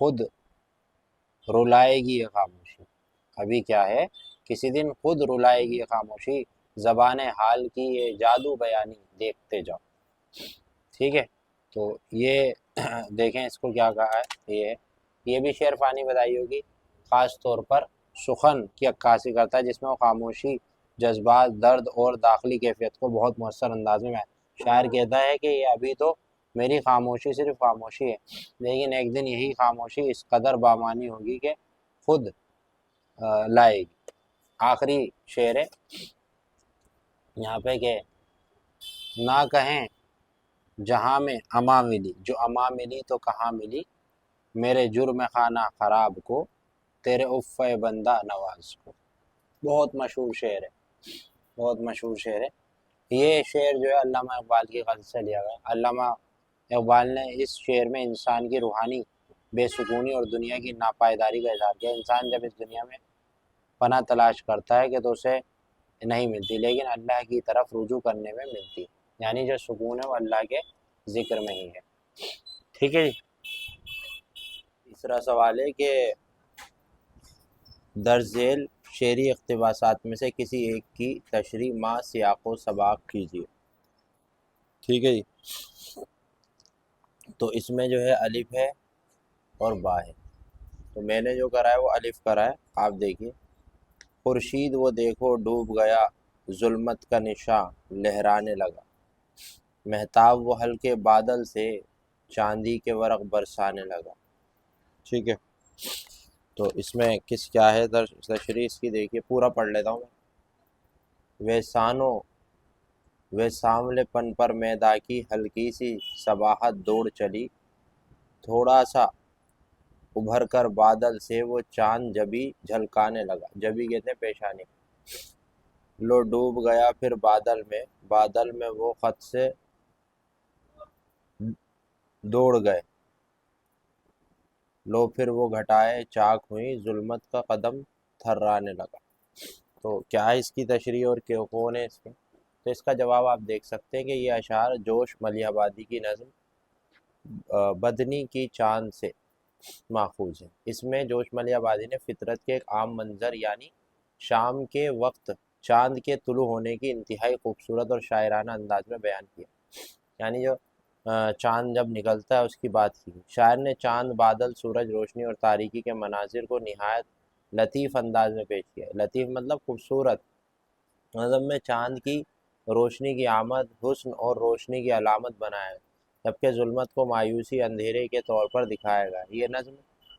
خود رلائے گی یہ خاموشی، ابھی کیا ہے، کسی دن خود رلائے گی یہ خاموشی، زبان حال کی یہ جادو بیانی دیکھتے جاؤ۔ ٹھیک ہے، تو یہ دیکھیں اس کو کیا کہا ہے، یہ بھی شعر فانی بدائی ہوگی، خاص طور پر سخن کی عکاسی کرتا ہے جس میں وہ خاموشی جذبات، درد اور داخلی کیفیت کو بہت مؤثر انداز میں شاعر کہتا ہے کہ یہ ابھی تو میری خاموشی صرف خاموشی ہے، لیکن ایک دن یہی خاموشی اس قدر بامانی ہوگی کہ خود لائے گی۔ آخری شعر ہے یہاں پہ کہ نہ کہیں جہاں میں اما ملی، جو اما ملی تو کہاں ملی، میرے جرم خانہ خراب کو، تیرے عفو بندہ نواز کو۔ بہت مشہور شعر ہے، بہت مشہور شعر ہے۔ یہ شعر جو ہے علامہ اقبال کی غزل سے لیا گیا۔ علامہ اقبال نے اس شعر میں انسان کی روحانی بے سکونی اور دنیا کی ناپائیداری کا اظہار کیا۔ انسان جب اس دنیا میں پناہ تلاش کرتا ہے کہ تو اسے نہیں ملتی، لیکن اللہ کی طرف رجوع کرنے میں ملتی، یعنی جو سکون ہے وہ اللہ کے ذکر میں ہی ہے۔ ٹھیک ہے جی، تیسرا سوال ہے کہ درج ذیل شعری اقتباسات میں سے کسی ایک کی تشریح ما سیاق و سباق کیجیے۔ ٹھیک ہے جی، تو اس میں جو ہے الف ہے اور با ہے، تو میں نے جو کرا ہے وہ الف کرا ہے، آپ دیکھیے۔ خورشید وہ دیکھو ڈوب گیا، ظلمت کا نشاں لہرانے لگا، مہتاب وہ ہلکے بادل سے چاندی کے ورق برسانے لگا۔ ٹھیک ہے، تو اس میں کیا ہے تشریح اس کی، دیکھیے پورا پڑھ لیتا ہوں میں۔ ویسانو وے ساملے پن پر میدا کی ہلکی سی صباحت دوڑ چلی، تھوڑا سا ابھر کر بادل سے وہ چاند جبی جھلکانے لگا، جبی کہتے ہیں پیشانی، لو ڈوب گیا پھر بادل میں وہ خط سے دوڑ گئے، لو پھر وہ گھٹائے چاک ہوئی، ظلمت کا قدم تھرانے لگا۔ تو کیا ہے اس کی تشریح اور کون ہے اس میں؟ تو اس کا جواب آپ دیکھ سکتے ہیں کہ یہ اشعار جوش ملیح آبادی کی نظم بدنی کی چاند سے ماخوذ ہے۔ اس میں جوش ملیح آبادی نے فطرت کے ایک عام منظر یعنی شام کے وقت چاند کے طلوع ہونے کی انتہائی خوبصورت اور شاعرانہ انداز میں بیان کیا، یعنی جو چاند جب نکلتا ہے اس کی بات کی۔ شاعر نے چاند، بادل، سورج، روشنی اور تاریکی کے مناظر کو نہایت لطیف انداز میں پیش کیا۔ لطیف مطلب خوبصورت۔ نظم میں چاند کی روشنی کی آمد حسن اور روشنی کی علامت بنایا، جبکہ ظلمت کو مایوسی، اندھیرے کے طور پر دکھایا گیا۔ یہ نظم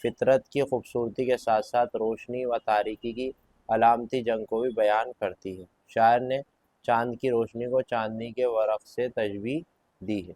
فطرت کی خوبصورتی کے ساتھ ساتھ روشنی و تاریکی کی علامتی جنگ کو بھی بیان کرتی ہے۔ شاعر نے چاند کی روشنی کو چاندنی کے ورق سے تشبیہ دی ہے۔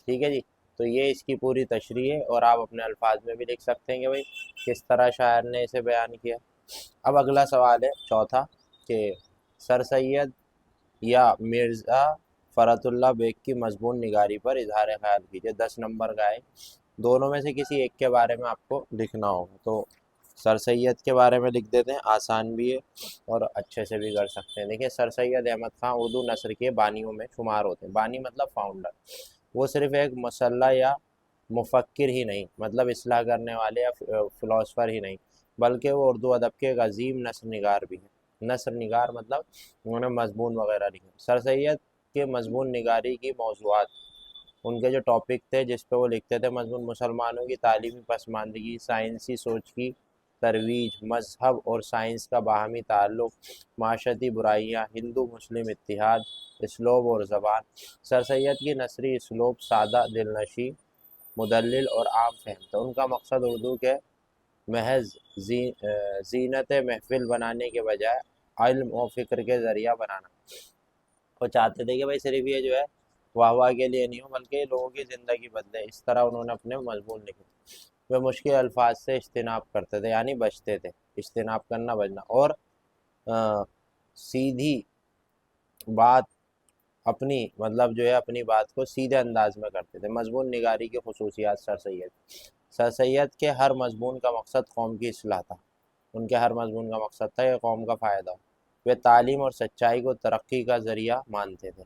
ٹھیک ہے جی، تو یہ اس کی پوری تشریح ہے، اور آپ اپنے الفاظ میں بھی لکھ سکتے ہیں کہ بھائی کس طرح شاعر نے اسے بیان کیا۔ اب اگلا سوال ہے چوتھا کہ سر سید یا مرزا فرات اللہ بیگ کی مضمون نگاری پر اظہار خیال کیجیے۔ 10 نمبر کا ہے، دونوں میں سے کسی ایک کے بارے میں آپ کو لکھنا ہوگا۔ تو سر سید کے بارے میں لکھ دیتے ہیں، آسان بھی ہے اور اچھے سے بھی کر سکتے ہیں۔ دیکھیں، سر سید احمد خان اردو نثر کے بانیوں میں شمار ہوتے ہیں۔ بانی مطلب فاؤنڈر۔ وہ صرف ایک مسلح یا مفکر ہی نہیں، مطلب اصلاح کرنے والے یا فلاسفر ہی نہیں، بلکہ وہ اردو ادب کے ایک عظیم نثر نگار بھی ہیں۔ نثر نگار مطلب انہوں نے مضمون وغیرہ لکھے۔ سر سید کے مضمون نگاری کی موضوعات، ان کے جو ٹاپک تھے جس پہ وہ لکھتے تھے مضمون: مسلمانوں کی تعلیمی پسماندگی، سائنسی سوچ کی ترویج، مذہب اور سائنس کا باہمی تعلق، معاشرتی برائیاں، ہندو مسلم اتحاد، اسلوب اور زبان۔ سر سید کی نثری اسلوب سادہ، دلنشیں، مدلل اور عام فہم تھا۔ ان کا مقصد اردو کے محض زینت محفل بنانے کے بجائے علم و فکر کے ذریعہ بنانا۔ وہ چاہتے تھے کہ بھائی صرف یہ جو ہے واہ واہ کے لیے نہیں ہو، بلکہ لوگوں کی زندگی بدلے۔ اس طرح انہوں نے اپنے مضمون لکھے۔ وہ مشکل الفاظ سے اجتناب کرتے تھے، یعنی بچتے تھے، اجتناب کرنا بچنا، اور سیدھی بات اپنی مطلب جو ہے اپنی بات کو سیدھے انداز میں کرتے تھے۔ مضمون نگاری کی خصوصیات سر سید کے ہر مضمون کا مقصد قوم کی اصلاح تھا۔ ان کے ہر مضمون کا مقصد تھا کہ قوم کا فائدہ ہو۔ وہ تعلیم اور سچائی کو ترقی کا ذریعہ مانتے تھے۔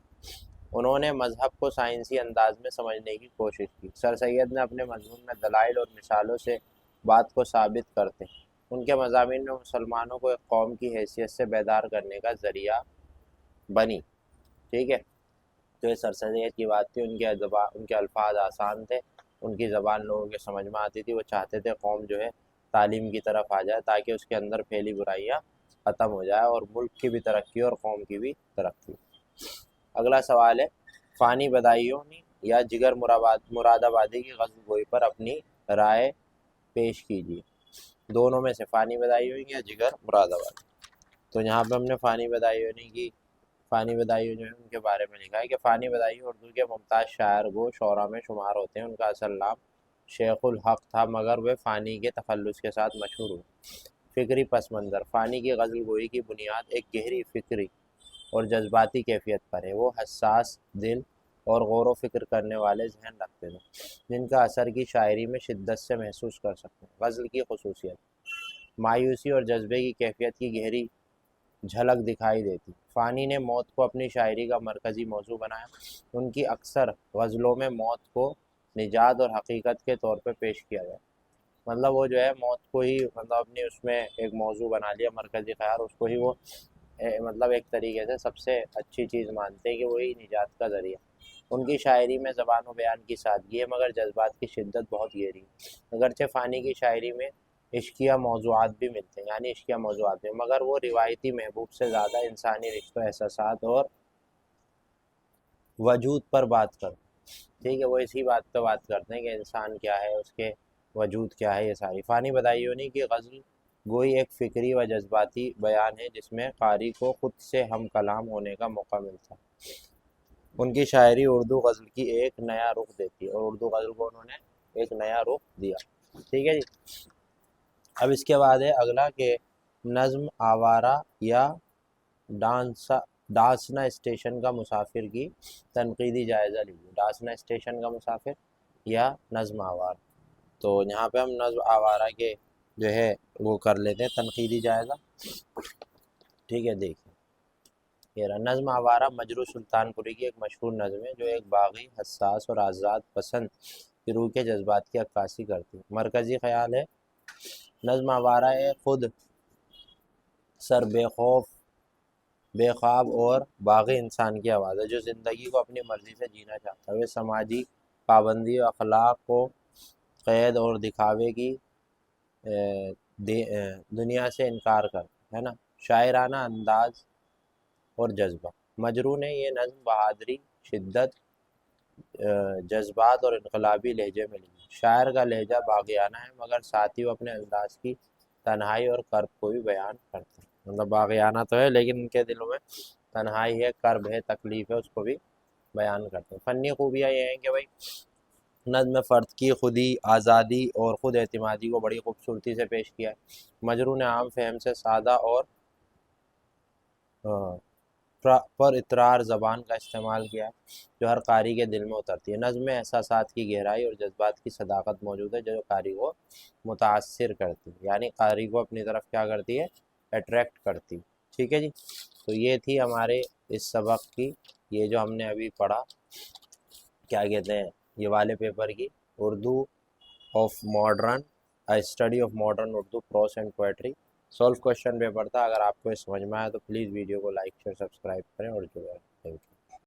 انہوں نے مذہب کو سائنسی انداز میں سمجھنے کی کوشش کی۔ سر سید نے اپنے مضمون میں دلائل اور مثالوں سے بات کو ثابت کرتے ہیں۔ ان کے مضامین میں مسلمانوں کو ایک قوم کی حیثیت سے بیدار کرنے کا ذریعہ بنی، ٹھیک ہے۔ تو یہ سر سید کی بات تھی، ان کے الفاظ آسان تھے، ان کی زبان لوگوں کے سمجھ میں آتی تھی، وہ چاہتے تھے قوم جو ہے تعلیم کی طرف آ جائے تاکہ اس کے اندر پھیلی برائیاں ختم ہو جائے اور ملک کی بھی ترقی اور قوم کی بھی ترقی۔ اگلا سوال ہے، فانی بدائیوں یا جگر مراد آبادی کی غزل گوئی پر اپنی رائے پیش کیجیے۔ دونوں میں سے فانی بدائیوں یا جگر مراد آبادی۔ تو یہاں پہ ہم نے فانی بدائیوں کی فانی بدائیوں جو ہے ان کے بارے میں لکھا ہے کہ فانی بدائیوں اردو کے ممتاز شاعر گو شعراء میں شمار ہوتے ہیں۔ ان کا اصل نام شیخ الحق تھا مگر وہ فانی کے تخلص کے ساتھ مشہور ہوئے۔ فکری پس منظر، فانی کی غزل گوئی کی بنیاد ایک گہری فکری اور جذباتی کیفیت پر ہے۔ وہ حساس دل اور غور و فکر کرنے والے ذہن رکھتے تھے جن کا اثر کی شاعری میں شدت سے محسوس کر سکتے ہیں۔ غزل کی خصوصیت، مایوسی اور جذبے کی کیفیت کی گہری جھلک دکھائی دیتی۔ فانی نے موت کو اپنی شاعری کا مرکزی موضوع بنایا۔ ان کی اکثر غزلوں میں موت کو نجات اور حقیقت کے طور پہ پیش کیا گیا، مطلب وہ جو ہے موت کو ہی مطلب اپنی اس میں ایک موضوع بنا لیا، مرکزی خیال، اس کو ہی وہ مطلب ایک طریقے سے سب سے اچھی چیز مانتے ہیں کہ وہی نجات کا ذریعہ۔ ان کی شاعری میں زبان و بیان کی سادگی ہے مگر جذبات کی شدت بہت گہری ہے۔ اگرچہ فانی کی شاعری میں عشقیہ موضوعات بھی ملتے ہیں، یعنی عشقیہ موضوعات بھی، مگر وہ روایتی محبوب سے زیادہ انسانی رشتوں، احساسات اور وجود پر بات کرتے ہیں، ٹھیک ہے۔ وہ اسی بات پہ بات کرتے ہیں کہ انسان کیا ہے، اس کے وجود کیا ہے، یہ ساری۔ فانی بدائیونی کی غزل گوئی ایک فکری و جذباتی بیان ہے جس میں قاری کو خود سے ہم کلام ہونے کا موقع ملتا ہے۔ ان کی شاعری اردو غزل کی ایک نیا رخ دیتی ہے اور اردو غزل کو انہوں نے ایک نیا رخ دیا، ٹھیک ہے جی۔ اب اس کے بعد ہے اگلا کہ نظم آوارہ یا ڈاسنا اسٹیشن کا مسافر کی تنقیدی جائزہ لیجیے۔ ڈاسنا اسٹیشن کا مسافر یا نظم آوارہ، تو یہاں پہ ہم نظم آوارہ کے جو ہے وہ کر لیتے ہیں تنقیدی جائزہ، ٹھیک ہے۔ دیکھیں یہ رہا نظم آوارہ مجروح سلطان پوری کی ایک مشہور نظم ہے جو ایک باغی، حساس اور آزاد پسند کی روح کے جذبات کی عکاسی کرتی ہے۔ مرکزی خیال ہے نظم آوارہ خود سر بے خواب اور باغی انسان کی آواز ہے جو زندگی کو اپنی مرضی سے جینا چاہتا ہے۔ وہ سماجی پابندی اور اخلاق کو قید اور دکھاوے کی دنیا سے انکار کرتا ہے نا، شاعرانہ انداز اور جذبہ۔ مجروح نے یہ نظم بہادری، شدت، جذبات اور انقلابی لہجے میں لکھی۔ شاعر کا لہجہ باغیانہ ہے مگر ساتھ ہی وہ اپنے انداز کی تنہائی اور کرب کو بھی بیان کرتے ہیں، مطلب باغیانہ تو ہے لیکن ان کے دلوں میں تنہائی ہے، کرب ہے، تکلیف ہے، اس کو بھی بیان کرتے ہیں۔ فنی خوبیاں یہ ہیں کہ بھائی نظم فرد کی خودی، آزادی اور خود اعتمادی کو بڑی خوبصورتی سے پیش کیا ہے۔ مجروح نے عام فہم سے سادہ اور پر اطرار زبان کا استعمال کیا ہے جو ہر قاری کے دل میں اترتی ہے۔ نظم میں احساسات کی گہرائی اور جذبات کی صداقت موجود ہے جو قاری کو متاثر کرتی ہے، یعنی قاری کو اپنی طرف کیا کرتی ہے، اٹریکٹ کرتی، ٹھیک ہے جی۔ تو یہ تھی ہمارے اس سبق کی، یہ جو ہم نے ابھی پڑھا کیا کہتے ہیں یہ والے پیپر کی، Urdu of modern study of modern Urdu prose and poetry solved question paper تھا۔ اگر آپ کو یہ سمجھ میں آیا تو پلیز ویڈیو کو لائک شیئر سبسکرائب کریں اور جو ہے تھینک یو۔